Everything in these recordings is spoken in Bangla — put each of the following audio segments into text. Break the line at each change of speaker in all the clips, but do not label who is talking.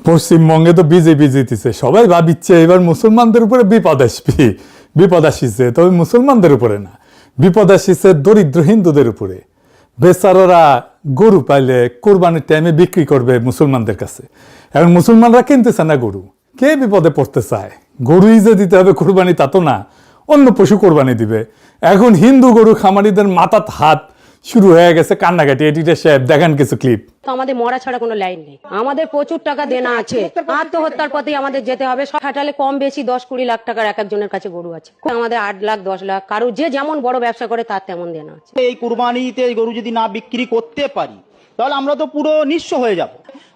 পশ্চিমবঙ্গে তো বিজেপি জিতেছে, সবাই ভাবিচ্ছে এবার মুসলমানদের উপরে বিপদ আসিছে, তবে মুসলমানদের উপরে না, বিপদ আসিছে দরিদ্র হিন্দুদের উপরে। বেচারারা গরু পাইলে কোরবানির টাইমে বিক্রি করবে মুসলমানদের কাছে, এখন মুসলমানরা কিনতেছে না গরু, কে বিপদে পড়তে চায়? গরুই যে দিতে হবে কোরবানি তা তো না, অন্য পশু কোরবানি দিবে। এখন হিন্দু গরু খামারিদের মাথাত হাত শুরু হয়ে গেছে কান্নাকাটি। এডিটর সাহেব দেখান কিছু ক্লিপ।
তো আমাদের মরা ছাড়া কোনো লাইন নেই, আমাদের প্রচুর টাকা দেনা আছে, আত্মহত্যার পথে আমাদের যেতে হবে। খাটালে কম বেশি 10-20 লাখ টাকার এক একজনের কাছে গরু আছে, আমাদের 8 লাখ 10 লাখ, কারো যে যেমন বড় ব্যবসা করে তার তেমন দেনা আছে।
এই কুরবানিতে গরু যদি না বিক্রি করতে পারি তাহলে আমরা তো পুরো নিঃস্ব হয়ে যাব।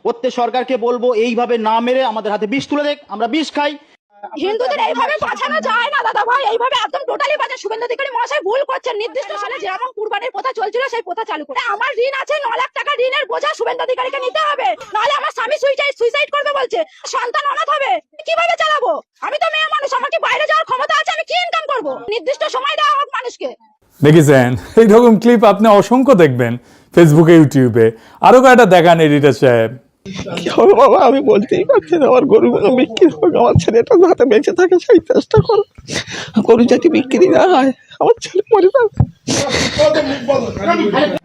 প্রত্যেক সরকারকে বলবো এইভাবে না মেরে আমাদের হাতে বিষ তুলে দেখ, আমরা বিষ খাই।
হিন্দুদের এইভাবে বাঁচানো যায় না দাদা ভাই, এইভাবে একদম টোটালি বাঁচা। শুভেন্দু অধিকারী মহাশয় ভুল করছেন, নির্দিষ্ট সালে যেমন কুরবানির প্রথা চলছিল সেই প্রথা চালু করে। আমার ঋণ আছে 9 লাখ টাকা, ঋণের বোঝা শুভেন্দু অধিকারীকে নিতে হবে, নাহলে আমার স্বামী সুইসাইড করবে বলছে, সন্তান অনাথ হবে, কিভাবে চালাবো? আমি তো মেয়ে মানুষ, আমার কি বাইরে যাওয়ার ক্ষমতা আছে? আমি কি ইনকাম করবো? নির্দিষ্ট সময় দেওয়া হোক মানুষকে।
দেখেছেন এইরকম ক্লিপ আপনি অসংখ্য দেখবেন ফেসবুকে, ইউটিউবে। আরো কয়েকটা দেখান এডিটর সাহেব।
বাবা আমি বলতেই পারছি না, আমার গরুগুলো বিক্রি হোক, আমার ছেলেটা যাতে বেঁচে থাকে সেই চেষ্টা করো। গরু যদি বিক্রি না হয় আমার ছেলে মরে যাবে,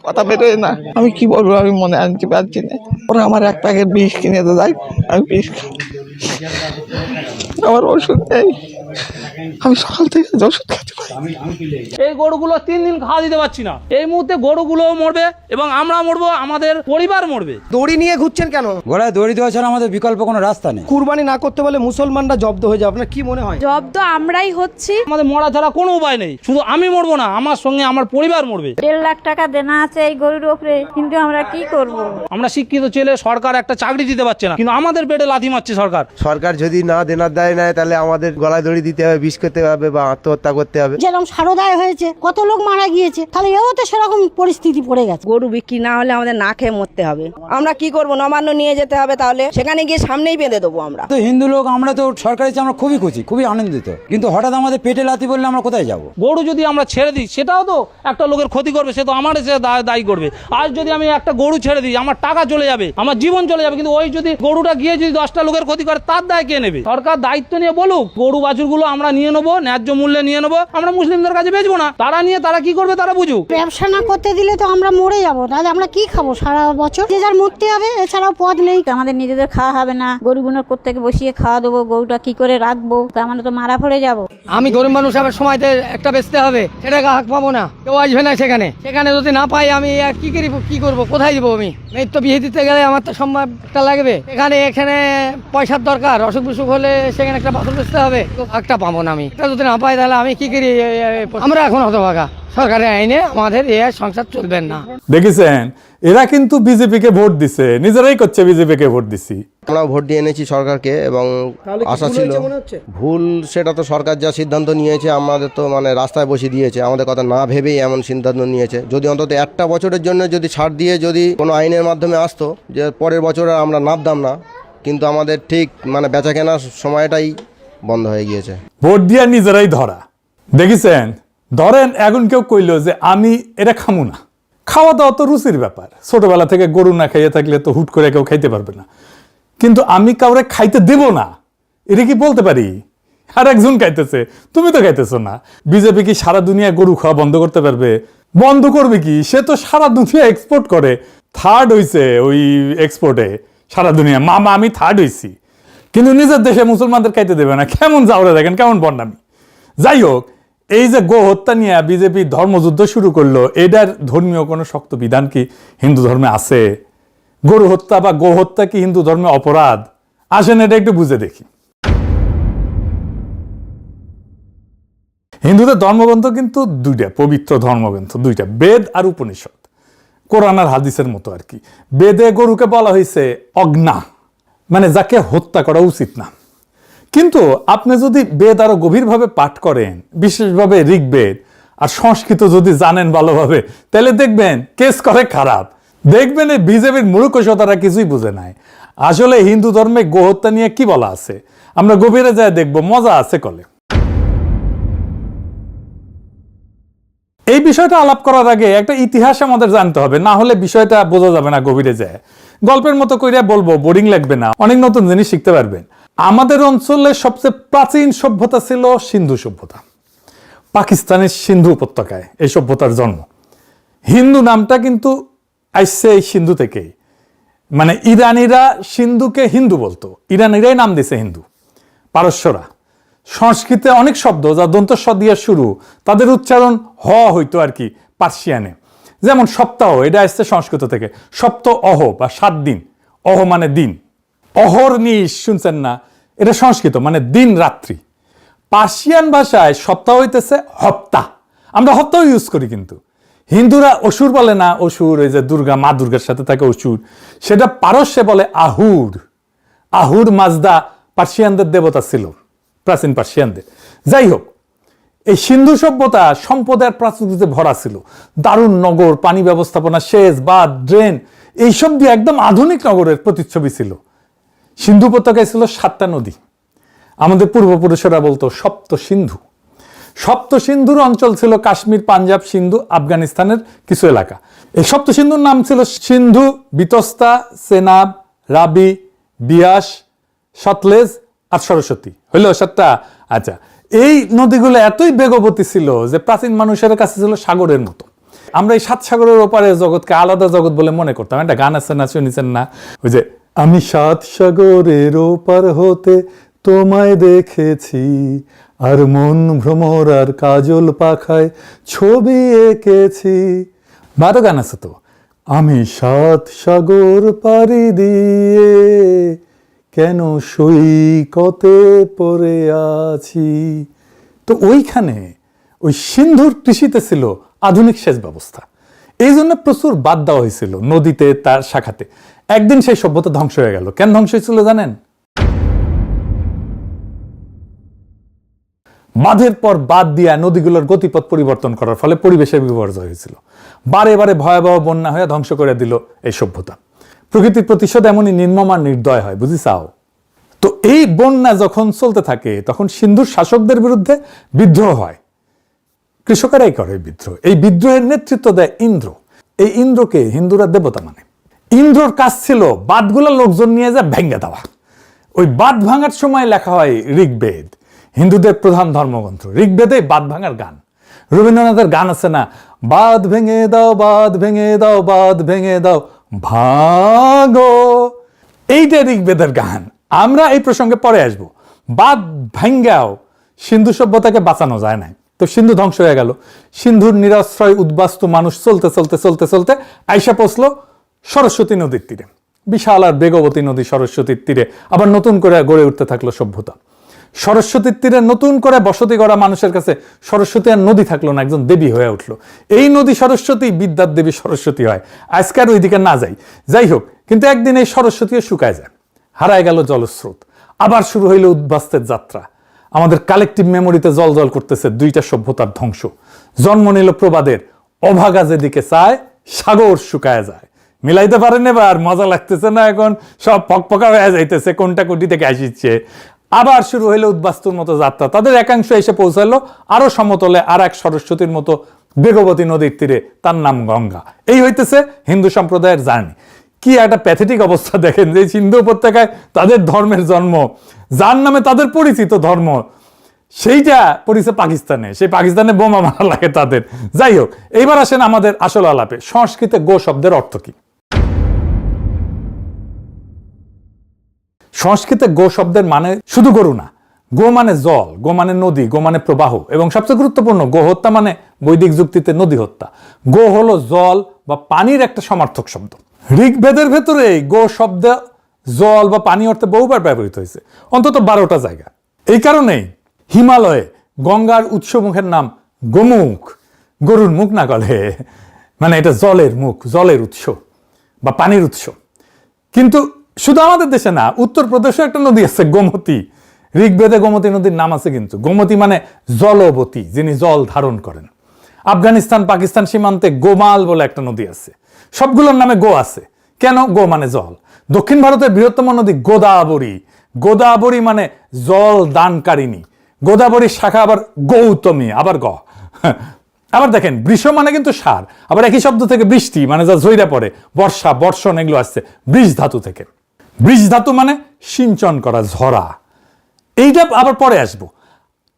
কথা বেরোয় না। আমি কি বলবো, আমি মনে আনতে পারছি না। ওরা আমার এক প্যাকেট বিষ কিনে দেয়, আমি বিষ খাই, আমার ওষুধ নেই, আমি সকাল থেকে ওষুধ খেতে পারি।
এই গরুগুলো 3 দিন খাওয়া দিতে পারছি না, এই মুহূর্তে গরুগুলো মরবে এবং আমরা মরবো, আমাদের পরিবার মরবে।
দড়ি নিয়ে ঘুরছেন কেন?
ঘোড়ায় দড়ি দেওয়া ছাড়া আমাদের বিকল্প কোনো রাস্তা নেই।
কুরবানি না করতে বলে মুসলমানরা জব্দ হয়ে যাবে, আপনার কি মনে হয়?
জব্দ আমরাই হচ্ছি,
আমাদের মরা ছাড়া কোনো উপায় নেই। শুধু আমি মরবো না, আমার সঙ্গে আমার পরিবার মরবে।
1.5 লাখ টাকা দেনা আছে এই গরুর উপরে, কিন্তু আমরা কি করব?
আমরা শিক্ষিত ছেলে, সরকার একটা চাকরি দিতে পারছে না, কিন্তু আমাদের পেটে লাথি মারছে সরকার।
সরকার যদি না দেনার দায় নেয় তাহলে আমাদের গলায় দড়ি দিতে হবে, বিষ খেতে হবে বা আত্মহত্যা করতে হবে।
যেরকম সারদায় হয়েছে, কত লোক মারা গিয়েছে, তাহলে এও তো সেরকম পরিস্থিতি পড়ে গেছে।
গরু বিক্রি না হলে আমাদের না খেয়ে মরতে হবে। আমরা কি করব? নবান্ন নিয়ে যেতে হবে, তাহলে সেখানে গিয়ে সামনেই বেঁধে দেবো আমরা।
তো হিন্দু লোক আমরা তো সরকারি আমরা খুবই খুশি, খুবই আনন্দিত, কিন্তু হঠাৎ আমাদের পেটে লাথি বললে আমরা কোথায় যাব?
গরু যদি আমরা ছেড়ে দিই সেটাও তো একটা লোকের ক্ষতি করবে, সে তো আমার সে দায়ী করবে। আজ যদি আমি একটা গরু ছেড়ে দিই আমার টাকা চলে যাবে, আমার জীবন চলে যাবে, কিন্তু ওই যদি গরুটা গিয়ে যদি 10টা লোকের ক্ষতি করে তার দায় কে নেবে? সরকার দায়িত্ব নিয়ে বলুক, গরু বাছুরগুলো আমরা নিয়ে নেবো, ন্যায্য মূল্যে নিয়ে নেবো, আমরা মুসলিমদের কাছে বেচবো না, তারা নিয়ে তারা কি করবে তারা বুঝুক।
ব্যবসা না করতে দিলে তো আমরা মরে যাবো, তাহলে আমরা কি খাবো সারা বছর? যে যার মরতে হবে, এছাড়াও পথ নেই।
আমাদের নিজেদের খাওয়া হবে না, গরুগুলো কোত্থেকে বসিয়ে খাওয়া দেবো, গরুটা কি করে রাখবো? তা আমরা তো মারা পড়ে যাবো।
আমি গরিব মানুষ, আমার সময়তে একটা বেচতে হবে, সেটাকে হাক পাবো না, কেউ আসবে না সেখানে। সেখানে যদি না পাই আমি আর কি করবো, কোথায় যাবো? আমি মেয়ের তো বিয়ে দিতে গেলে আমার তো সম্মান একটা লাগবে, এখানে পয়সার দরকার, অসুখ বিসুখ হলে সেখানে একটা বাথরুম বেচতে হবে, একটা পাবো না। আমি এটা যদি না পাই তাহলে আমি কি করি? আমরা এখন হতভাগা, সরকারের আইনে আমাদের এ সংসার চলবে না।
দেখেছেন এরা কিন্তু বিজেপিকে ভোট দিছে, নিজেরাই করছে বিজেপিকে ভোট দিছি।
আমরা ভোট দিয়ে এনেছি সরকারকে এবং আশা ছিল ভুল, সেটা তো সরকার যা সিদ্ধান্ত নিয়েছে আমাদের তো মানে রাস্তায় বসে দিয়েছে, আমাদের কথা না ভেবেই এমন সিদ্ধান্ত নিয়েছে। যদি অন্তত একটা বছরের জন্য যদি ছাড় দিয়ে যদি কোনো আইনের মাধ্যমে আসতো যে পরের বছর আমরা নামতাম না, কিন্তু আমাদের ঠিক মানে বেচা কেনার সময়টাই বন্ধ হয়ে গিয়েছে।
ভোট দিয়া নিজেরাই ধরা। দেখেছেন, ধরেন এখন কেউ কইলো যে আমি এটা খামু না, খাওয়া দাওয়া তো রুচির ব্যাপার, ছোটবেলা থেকে গরু না খাইয়ে থাকলে তো হুট করে কেউ খাইতে পারবে না, কিন্তু আমি কাউরে খাইতে দেব না এটা কি বলতে পারি? আর একজন খাইতেছে, তুমি তো খাইতেছো না। বিজেপি কি সারা দুনিয়া গরু খাওয়া বন্ধ করতে পারবে? বন্ধ করবে কি? সে তো সারা দুনিয়া এক্সপোর্ট করে, থার্ড হইছে ওই এক্সপোর্টে সারা দুনিয়া। মামা আমি থার্ড হইছি, কিন্তু নিজের দেশে মুসলমানদের খাইতে দেবে না। কেমন যাওয়া দেখেন, কেমন বন্যামি। যাই হোক, এই যে গো হত্যা নিয়ে বিজেপি ধর্মযুদ্ধ শুরু করলো, এটার ধর্মীয় কোনো শক্ত বিধান কি হিন্দু ধর্মে আছে? গরু হত্যা বা গো হত্যা কি হিন্দু ধর্মে অপরাধ? আসেন এটা একটু বুঝে দেখি। হিন্দুদের ধর্মগ্রন্থ কিন্তু দুইটা, পবিত্র ধর্মগ্রন্থ দুইটা, বেদ আর উপনিষদ, কোরআন আর হাদিসের মতো আর কি। বেদে গরুকে বলা হয়েছে অজ্ঞা, মানে যাকে হত্যা করা উচিত না। কিন্তু আপনি যদি বেদ আরো গভীরভাবে পাঠ করেন, বিশেষভাবে ঋগ্বেদ আর সংস্কৃত যদি জানেন ভালোভাবে, তাহলে দেখবেন কেস করে খারাপ। দেখবেন এই বিজেপির মূর্খতা কিছুই বুঝে নাই। আসলে হিন্দু ধর্মে গোহত্যা নিয়ে কি বলা আছে আমরা গভীরে যায় দেখবো, মজা আছে কলে। এই বিষয়টা আলাপ করার আগে একটা ইতিহাস আমাদের জানতে হবে, না হলে বিষয়টা বোঝা যাবে না গভীরে যায়। গল্পের মতো কইরা বলবো, বোরিং লাগবে না, অনেক নতুন জিনিস শিখতে পারবেন। আমাদের অঞ্চলে সবচেয়ে প্রাচীন সভ্যতা ছিল সিন্ধু সভ্যতা। পাকিস্তানের সিন্ধু উপত্যকায় এই সভ্যতার জন্ম। হিন্দু নামটা কিন্তু আসছে এই সিন্ধু থেকেই, মানে ইরানিরা সিন্ধুকে হিন্দু বলতো, ইরানিরাই নাম দিছে হিন্দু। পারস্যরা, সংস্কৃতে অনেক শব্দ যা দন্তস্ব দিয়ে শুরু, তাদের উচ্চারণ হ হইতো আর কি পার্সিয়ানে। যেমন সপ্তাহ, এটা আসছে সংস্কৃত থেকে, সপ্ত অহ বা 7 দিন, অহ মানে দিন, অহর্নিশ শুনছেন না, এটা সংস্কৃত মানে দিন রাত্রি। পার্সিয়ান ভাষায় সপ্তাহ হইতেছে হপ্তা, আমরা হপ্তাহ ইউজ করি, কিন্তু হিন্দুরা অসুর বলে না, অসুর ওই যে দুর্গা, মা দুর্গার সাথে থাকে অসুর, সেটা পারস্যে বলে আহুর। আহুর মাজদা পার্সিয়ানদের দেবতা ছিল, প্রাচীন পার্সিয়ানদের। যাই হোক, এই সিন্ধু সভ্যতা সম্পদের প্রাচুর্যে ভরা ছিল। দারুণ নগর, পানি ব্যবস্থাপনা, সেচ, বাঁধ, ড্রেন, এইসব দিয়ে একদম আধুনিক নগরের প্রতিচ্ছবি ছিল। সিন্ধু উপত্যকায় ছিল 7টা নদী, আমাদের পূর্বপুরুষেরা বলতো সপ্ত সিন্ধু। সপ্ত সিন্ধুর অঞ্চল ছিল কাশ্মীর, পাঞ্জাব, সিন্ধু, আফগানিস্তানের কিছু এলাকা। এই সপ্ত সিন্ধুর নাম ছিল সিন্ধু, বিতস্তা, সেনাব, রাবি, বিয়াস, সতলেজ আর সরস্বতী। হইল 7টা। আচ্ছা, এই নদীগুলো এতই বেগবতী ছিল যে প্রাচীন মানুষের কাছে ছিল সাগরের মতো। আমরা এই 7 সাগরের ওপারে জগৎকে আলাদা জগৎ বলে মনে করতাম। একটা গান আছে না, শুনেছেন না, ওই যে আমি 7 সাগরের ওপার হতে তোমায় দেখেছি, আর মন ভ্রমর আর কাজল পাখায় ছবি এঁকেছি। বারো গান আছে তো, আমি 7 সাগর পাড়ি দিয়ে কেন সৈকতে পড়ে আছি। তো ওইখানে ওই সিন্ধুর কৃষিতে ছিল আধুনিক সেচ ব্যবস্থা, এই জন্য প্রচুর বাদ দেওয়া হয়েছিল নদীতে, তার শাখাতে। একদিন সেই সভ্যতা ধ্বংস হয়ে গেল। কেন ধ্বংস হয়েছিল জানেন? বাঁধের পর বাদ দিয়া নদীগুলোর গতিপথ পরিবর্তন করার ফলে পরিবেশের বিপর্যয় হয়েছিল। বারে বারে ভয়াবহ বন্যা হয়ে ধ্বংস করে দিল এই সভ্যতা। প্রকৃতির প্রতিশোধ এমনই নির্মম আর নির্দয় হয়, বুঝিছাও? তো এই বন্যা যখন চলতে থাকে তখন সিন্ধুর শাসকদের বিরুদ্ধে বিদ্রোহ হয়। কৃষকেরাই করে বিদ্রোহ। এই বিদ্রোহের নেতৃত্ব দেয় ইন্দ্র। এই ইন্দ্রকে হিন্দুরা দেবতা মানে। ইন্দ্রর কাজ ছিল বাঁধগুলোর লোকজন নিয়ে যা ভেঙে দেওয়া। ওই বাঁধ ভাঙার সময় লেখা হয় ঋগ্বেদ, হিন্দুদের প্রধান ধর্মগ্রন্থ। ঋগ্বেদে বাঁধ ভাঙার গান। রবীন্দ্রনাথের গান আছে না, বাঁধ ভেঙে দাও, বাঁধ ভেঙে দাও, বাঁধ ভেঙে দাও, ভাগো। এইটা ঋগ্বেদের গান। আমরা এই প্রসঙ্গে পরে আসব। বাঁধ ভাঙ্গাও সিন্ধু সভ্যতাকে বাঁচানো যায় না, তো সিন্ধু ধ্বংস হয়ে গেল। সিন্ধুর নিরাশ্রয় উদ্বাস্তু মানুষ চলতে চলতে চলতে চলতে আইসা পৌঁছলো সরস্বতী নদীর তীরে। বিশাল আর বেগবতী নদী সরস্বতীর তীরে আবার নতুন করে গড়ে উঠতে থাকলো সভ্যতা। সরস্বতীর তীরে নতুন করে বসতি গড়া মানুষের কাছে সরস্বতী আর নদী থাকলো না, একজন দেবী হয়ে উঠলো। এই নদী সরস্বতী, বিদ্যার দেবী সরস্বতী হয়। আজকার ওইদিকে না যাই, যাই হোক, কিন্তু একদিন এই সরস্বতীও শুকায় যায়, হারায় গেল জলস্রোত। আবার শুরু হইল উদ্বাস্তের যাত্রা। আমাদের কালেকটিভ মেমোরিতে জল জল করতেছে 2টা সভ্যতার ধ্বংস। জন্ম নিল প্রবাদের, অভাগা যেদিকে চায় সাগর শুকায় যায়। মিলাইতে পারেন এবার? মজা লাগতেছে না? এখন সব পকপকা হয়ে যাইতেছে, কোনটা কোটি থেকে আসিচ্ছে। আবার শুরু হইলো উদ্বাস্তুর মতো যাত্রা। তাদের একাংশ এসে পৌঁছালো আরো সমতলে আর এক সরস্বতীর মতো বেগবতী নদীর তীরে, তার নাম গঙ্গা। এই হইতেছে হিন্দু সম্প্রদায়ের জার্নি। কি একটা প্যাথেটিক অবস্থা দেখেন, যে সিন্ধু উপত্যকায় তাদের ধর্মের জন্ম, যার নামে তাদের পরিচিত ধর্ম, সেইটা পরিচে পাকিস্তানে। সেই পাকিস্তানে বোমা মারা লাগে তাদের। যাই হোক, এইবার আসেন আমাদের আসল আলাপে। সংস্কৃতে গো শব্দের অর্থ কি? সংস্কৃতে গো শব্দের মানে শুধু গরু না। গো মানে জল, গো মানে নদী, গো মানে প্রবাহ, এবং সবচেয়ে গুরুত্বপূর্ণ গো হত্যা মানে বৈদিক যুক্তিতে নদী হত্যা। গো হলো জল বা পানির একটা সমার্থক শব্দ। ঋগ্বেদের ভেতরে গো শব্দ জল বা পানি অর্থে বহুবার ব্যবহৃত হয়েছে, অন্তত 12টা জায়গা। এই কারণেই হিমালয়ে গঙ্গার উৎসমুখের নাম গোমুখ। গরুর মুখ না গলে, মানে এটা জলের মুখ, জলের উৎস বা পানির উৎস। কিন্তু শুধু আমাদের দেশে না, উত্তরপ্রদেশে একটা নদী আছে গোমতী। ঋগ্বেদে গোমতী নদীর নাম আছে, কিন্তু গোমতী মানে জলবতী, যিনি জল ধারণ করেন। আফগানিস্তান পাকিস্তান সীমান্তে গোমাল বলে একটা নদী আছে। সবগুলোর নামে গো আছে। কেন? গো মানে জল। দক্ষিণ ভারতের বৃহত্তম নদী গোদাবরী। গোদাবরী মানে জল দানকারিণী। গোদাবরীর শাখা আবার গৌতমী, আবার গ। আবার দেখেন বৃষ মানে কিন্তু সার, আবার একই শব্দ থেকে বৃষ্টি মানে যা ঝইরা পড়ে, বর্ষা, বর্ষণ এগুলো আসছে বৃষ ধাতু থেকে। বৃষ ধাতু মানে সিঞ্চন করা, ঝরা। এইটা আবার পরে আসবো।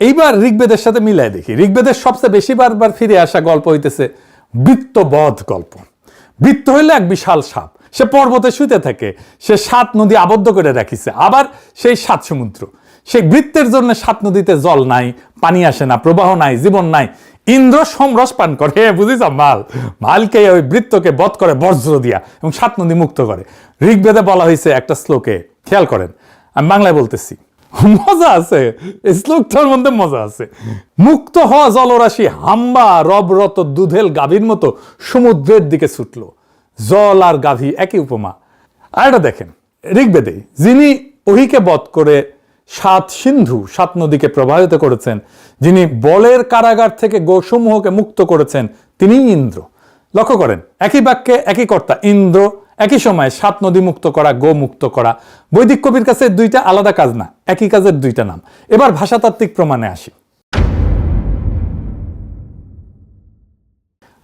এইবার ঋগ্বেদের সাথে মিলাই দেখি। ঋগ্বেদের সবচেয়ে বেশি বারবার ফিরে আসা গল্প হইতেছে বৃত্তবধ গল্প। বৃত্ত হইলে এক বিশাল সাপ, সে পর্বতে শুতে থাকে, সে 7 নদী আবদ্ধ করে রাখিছে, আবার সেই 7 সমুদ্র। সেই বৃত্তের জন্য 7 নদীতে জল নাই, পানি আসে না, প্রবাহ নাই, জীবন নাই। ইন্দ্র সমরস পান করে, বুঝিস মালকে ওই বৃত্তকে বধ করে বজ্র দিয়া এবং 7 নদী মুক্ত করে। ঋগ্বেদে বলা হয়েছে একটা শ্লোকে, খেয়াল করেন, আমি বাংলায় বলতেছি, মজা আছে এই শ্লোকটার মধ্যে, মজা আছে। মুক্ত হওয়া জলরাশি হাম্বা রবরত দুধেল গাভীর মতো সমুদ্রের দিকে ছুটল। জল আর গাভী একই উপমা। আর এটা দেখেন ঋগ্বেদে, যিনি ওহিকে বধ করে 7 সিন্ধু 7 নদীকে প্রবাহিত করেছেন, যিনি বলের কারাগার থেকে গোসমূহকে মুক্ত করেছেন, তিনি ইন্দ্র। লক্ষ্য করেন একই বাক্যে একই কর্তা, ইন্দ্র, একই সময় 7 নদী মুক্ত করা, গো মুক্ত করা। বৈদিক কবির কাছে 2টা আলাদা কাজ না, একই কাজের 2টা নাম। এবার ভাষাতাত্ত্বিক প্রমাণে আসি।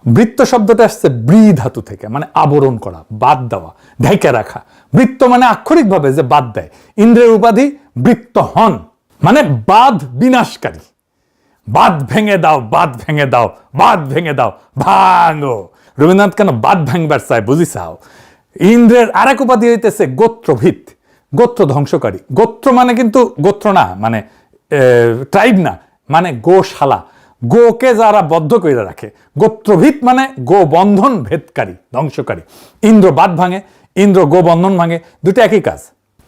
বৃত্ত শব্দটা আসছে ব্রি ধাতু থেকে, মানে আবরণ করা, বাদ দেওয়া, ঢেকে রাখা। বৃত্ত মানে আক্ষরিকভাবে যে বাদ দেয়। ইন্দ্রের উপাধি বৃত্ত হন, মানে বাদ বিনাশকারী। বাদ ভেঙে দাও, বাদ ভেঙে দাও, বাদ ভেঙে দাও, ভাঙো। রবীন্দ্রনাথ কেন বাদ ভাঙবার চায় বুঝিছাও। ইন্দ্রের আরেক উপাধি হইতেছে গোত্রভিত, গোত্র ধ্বংসকারী। গোত্র মানে কিন্তু গোত্র না, মানে ট্রাইব না, মানে গোশালা, গোকে যারা বদ্ধ করে রাখে। গোত্রভিত মানে গো বন্ধন ভেদকারী, ধ্বংসকারী। ইন্দ্র বাদ ভাঙে, ইন্দ্র গো বন্ধন ভাঙে, 2টা একই কাজ।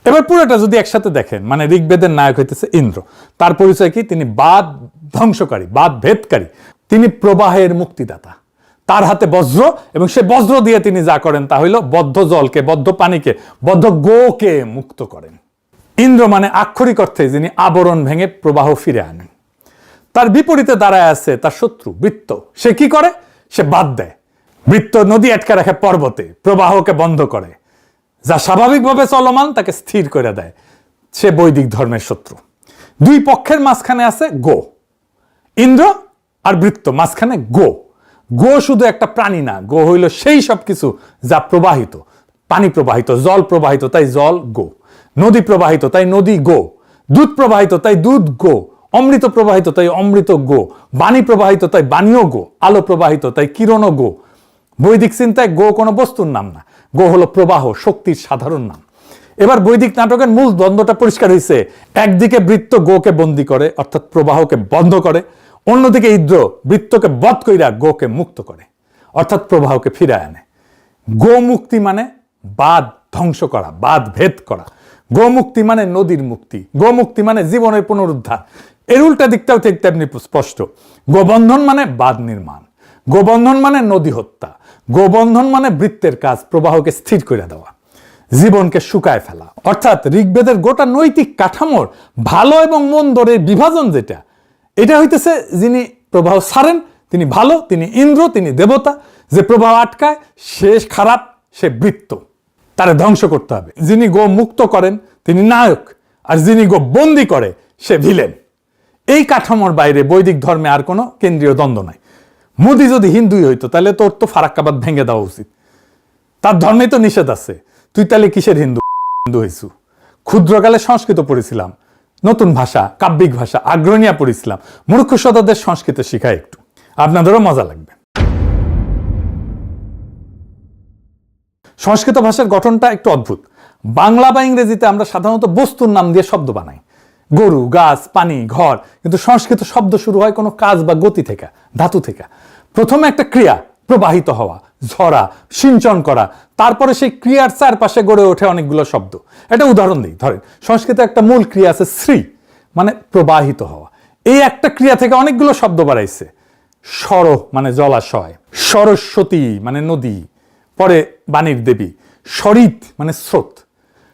এবার পুরোটা যদি একসাথে দেখেন, মানে ঋগ্বেদের নায়ক হইতেছে ইন্দ্র। তার পরিচয় কি? তিনি বাদ ধ্বংসকারী, বাদ ভেদকারী। তিনি প্রবাহের মুক্তিদাতা। তার হাতে বজ্র, এবং সে বজ্র দিয়ে তিনি যা করেন তা হইল বদ্ধ জলকে, বদ্ধ পানিকে, বদ্ধ গোকে মুক্ত করেন। ইন্দ্র মানে আক্ষরিক অর্থে যিনি আবরণ ভেঙে প্রবাহ ফিরে আনেন। তার বিপরীতে দাঁড়ায় আছে তার শত্রু বৃত্ত। সে কি করে? সে বাদ দেয়। বৃত্ত নদী আটকে রাখে পর্বতে, প্রবাহকে বন্ধ করে। যা স্বাভাবিকভাবে চলমান তাকে স্থির করে দেয়। সে বৈদিক ধর্মের শত্রু। 2 পক্ষের মাঝখানে আছে গো। ইন্দ্র আর বৃত্ত, মাঝখানে গো। গো শুধু একটা প্রাণী না, গো হইল সেই সব কিছু যা প্রবাহিত। পানি প্রবাহিত, জল প্রবাহিত, তাই জল গো। নদী প্রবাহিত, তাই নদী গো। দুধ প্রবাহিত, তাই দুধ গো। অমৃত প্রবাহিত, তাই অমৃত গো। বাণী প্রবাহিত, তাই বাণীও গো। আলো প্রবাহিত, তাই কিরণও গো। বৈদিক চিন্তায় গো কোনো বস্তুর নাম না, গো হলো প্রবাহ, শক্তির সাধারণ নাম। এবার বৈদিক নাটকের মূল দ্বন্দ্বটা পরিষ্কার হয়েছে। একদিকে বৃত্ত গোকে বন্দী করে, অর্থাৎ প্রবাহকে বন্ধ করে। অন্যদিকে ইন্দ্র বৃত্তকে বধ কইরা গোকে মুক্ত করে, অর্থাৎ প্রবাহকে ফিরায় আনে। গো মুক্তি মানে বাদ ধ্বংস করা, বাদ ভেদ করা। গো মুক্তি মানে নদীর মুক্তি। গো মুক্তি মানে জীবনের পুনরুদ্ধার। এর উল্টা দিকটাও ঠিক তেমনি স্পষ্ট। গোবন্ধন মানে বাদ নির্মাণ। গোবন্ধন মানে নদী হত্যা। গোবন্ধন মানে বৃত্তের কাজ, প্রবাহকে স্থির করে দেওয়া, জীবনকে শুকায় ফেলা। অর্থাৎ ঋগ্বেদের গোটা নৈতিক কাঠামোর ভালো এবং মন্দর এই বিভাজন যেটা, এটা হইতেছে যিনি প্রবাহ ছাড়েন তিনি ভালো, তিনি ইন্দ্র, তিনি দেবতা। যে প্রবাহ আটকায় সে খারাপ, সে বৃত্ত, তারে ধ্বংস করতে হবে। যিনি গো মুক্ত করেন তিনি নায়ক, আর যিনি গো বন্দি করে সে ভিলেন। এই কাঠামোর বাইরে বৈদিক ধর্মে আর কোনো কেন্দ্রীয় দ্বন্দ্ব নাই। মোদি যদি হিন্দুই হইতো তাহলে তোর তো ফারাক্কাবাদ ভেঙে দেওয়া উচিত। তার ধর্মে তো নিষেধ আছে। তুই তাহলে কিসের হিন্দু হইছু? ক্ষুদ্রকালে সংস্কৃত পড়েছিলাম, নতুন ভাষা, কাব্যিক ভাষা, আগ্রহণীয়া পড়েছিলাম। মূর্খ সদাদের সংস্কৃত শিখায় একটু, আপনাদেরও মজা লাগবে। সংস্কৃত ভাষার গঠনটা একটু অদ্ভুত। বাংলা বা ইংরেজিতে আমরা সাধারণত বস্তুর নাম দিয়ে শব্দ বানাই, গরু, গাছ, পানি, ঘর। কিন্তু সংস্কৃত শব্দ শুরু হয় কোনো কাজ বা গতি থেকে, ধাতু থেকে। প্রথমে একটা ক্রিয়া, প্রবাহিত হওয়া, ঝরা, সিঞ্চন করা। তারপরে সেই ক্রিয়ার চারপাশে গড়ে ওঠে অনেকগুলো শব্দ। একটা উদাহরণ দিই, ধরেন সংস্কৃতে একটা মূল ক্রিয়া আছে শ্রী, মানে প্রবাহিত হওয়া। এই একটা ক্রিয়া থেকে অনেকগুলো শব্দ বাড়াইছে। সর মানে জলাশয়, সরস্বতী মানে নদী, পরে বাণীর দেবী। সরিত মানে স্রোত,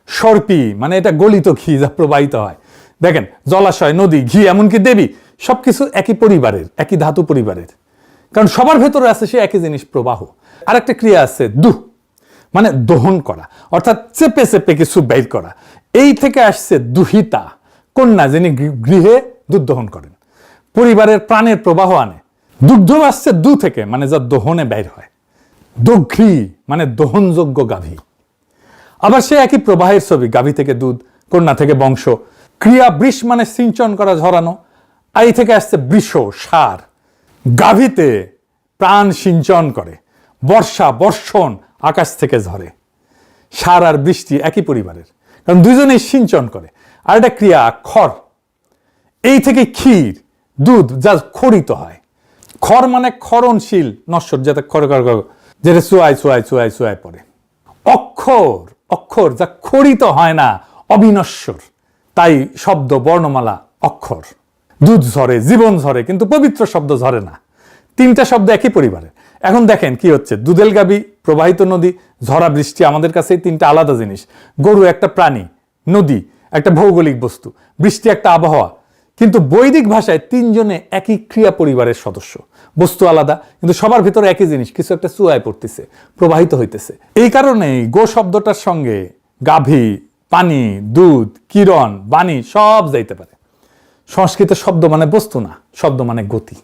সর্পী মানে এটা গলিত ঘি যা প্রবাহিত হয়। দেখেন জলাশয়, নদী, ঘি, এমনকি দেবী, সবকিছু একই পরিবারের, একই ধাতু পরিবারের। কারণ সবার ভেতরে আছে সে একই জিনিস, প্রবাহ। আর একটা ক্রিয়া আছে দুহ, মানে দহন করা, অর্থাৎ চেপে চেপে কিছু বের করা। এই থেকে আসছে দুহিতা, কন্যা যিনি গৃহে দুধ দহন করেন, পরিবারের প্রাণের প্রবাহ আনে। দুগ্ধ আসছে দু থেকে, মানে যা দোহনে বের হয়। দঘ্রি মানে দহনযোগ্য গাভী। আবার সে একই প্রবাহের ছবি, গাভী থেকে দুধ, কন্যা থেকে বংশ। ক্রিয়া বৃষ মানে সিঞ্চন করা, ঝরানো। আই থেকে আসছে বৃষ, সার। গাভীতে প্রাণ সিঞ্চন করে, বর্ষা বর্ষণ আকাশ থেকে ঝরে। সার আর বৃষ্টি একই পরিবারের, কারণ দুজনেই সিঞ্চন করে। আর একটা ক্রিয়া খড়, এই থেকে ক্ষীর, দুধ যা খরিত হয়। খড় মানে ক্ষরণশীল, নশ্বর, যাতে খড় যেটা চুয়ায় চুয়ায় চুয়ায় চুয়ায় পড়ে। অক্ষর, অক্ষর যা খরিত হয় না, অবিনশ্বর, তাই শব্দ বর্ণমালা অক্ষর। দুধ ঝরে, জীবন ঝরে, কিন্তু পবিত্র শব্দ ঝরে না। তিনটা শব্দ একই পরিবারের। এখন দেখেন কি হচ্ছে, দুধেল গাভী, প্রবাহিত নদী, ঝরা বৃষ্টি আমাদের কাছে তিনটা আলাদা জিনিস। গরু একটা প্রাণী, নদী একটা ভৌগোলিক বস্তু, বৃষ্টি একটা আবহাওয়া। কিন্তু বৈদিক ভাষায় তিনজনে একই ক্রিয়া পরিবারের সদস্য, বস্তু আলাদা কিন্তু সবার ভিতরে একই জিনিস, কিছু একটা চুয়ায় পড়তেছে, প্রবাহিত হইতেছে। এই কারণেই গো শব্দটার সঙ্গে গাভী, পানি, দুধ, কিরণ, বাণী সব যাইতে পারে। সংস্কৃত শব্দ মানে বস্তু না, শব্দ মানে গতি,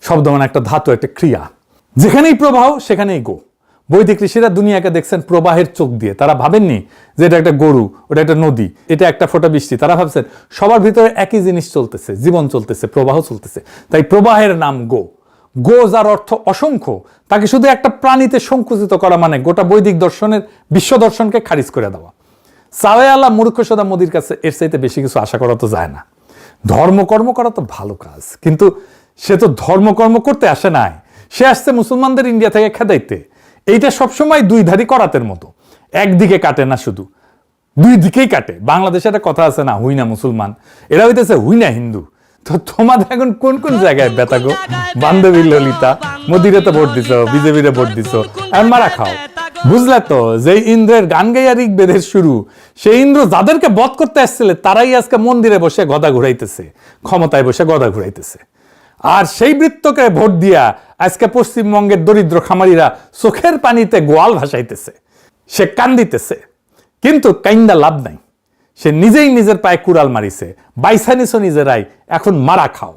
শব্দ মানে একটা ধাতু, একটা ক্রিয়া। যেখানেই প্রবাহ সেখানেই গো। বৈদিক ঋষিরা দুনিয়াকে দেখছেন প্রবাহের চোখ দিয়ে। তারা ভাবেননি যে এটা একটা গরু, ওটা একটা নদী, এটা একটা ফোঁটা বৃষ্টি। তারা ভাবছেন সবার ভিতরে একই জিনিস চলতেছে, জীবন চলতেছে, প্রবাহ চলতেছে। তাই প্রবাহের নাম গো। গো যার অর্থ অসংখ্য, তাকে শুধু একটা প্রাণীতে সংকুচিত করা মানে গোটা বৈদিক দর্শনের, বিশ্ব দর্শনকে খারিজ করে দেওয়া। সাওয়ে আল্লাহ মূর্খ সদা মোদির কাছে এর চাইতে বেশি কিছু আশা করা তো যায় না। ধর্মকর্ম করা তো ভালো কাজ, কিন্তু সে তো ধর্মকর্ম করতে আসে নাই, সে আসছে মুসলমানদের ইন্ডিয়া থেকে খেদাইতে। এইটা সবসময় দুই ধারি করাতের মতো, একদিকে কাটে না, শুধু দুই দিকেই কাটে। বাংলাদেশে একটা কথা আছে না, হুই না মুসলমান, এরা হইতেছে হুই না হিন্দু। তো তোমাদের এখন কোন কোন জায়গায় ব্যথা গো? বান্ধবী ললিতা, মোদিরে তো ভোট দিছ, বিজেপিরে ভোট দিছ, আর মারা খাও। বুঝলে তো, যে ইন্দ্রের গান গাইয়া ঋগ্বেদের শুরু, সেই ইন্দ্র যাদেরকে বধ করতে আসছিল তারাই আজকে মন্দিরে বসে গদা ঘুরাইতেছে, ক্ষমতায় বসে গদা ঘুরাইতেছে। আর সেই বৃত্তকে ভোট দিয়া আজকে পশ্চিমবঙ্গের দরিদ্র খামারিরা চোখের পানিতে গোয়াল ভাসাইতেছে। সে কান্দিতেছে, কিন্তু কাইন্দা লাভ নাই। সে নিজেই নিজের পায়ে কুড়াল মারিছে, বাইসা নিছো নিজেরাই, এখন মারা খাও।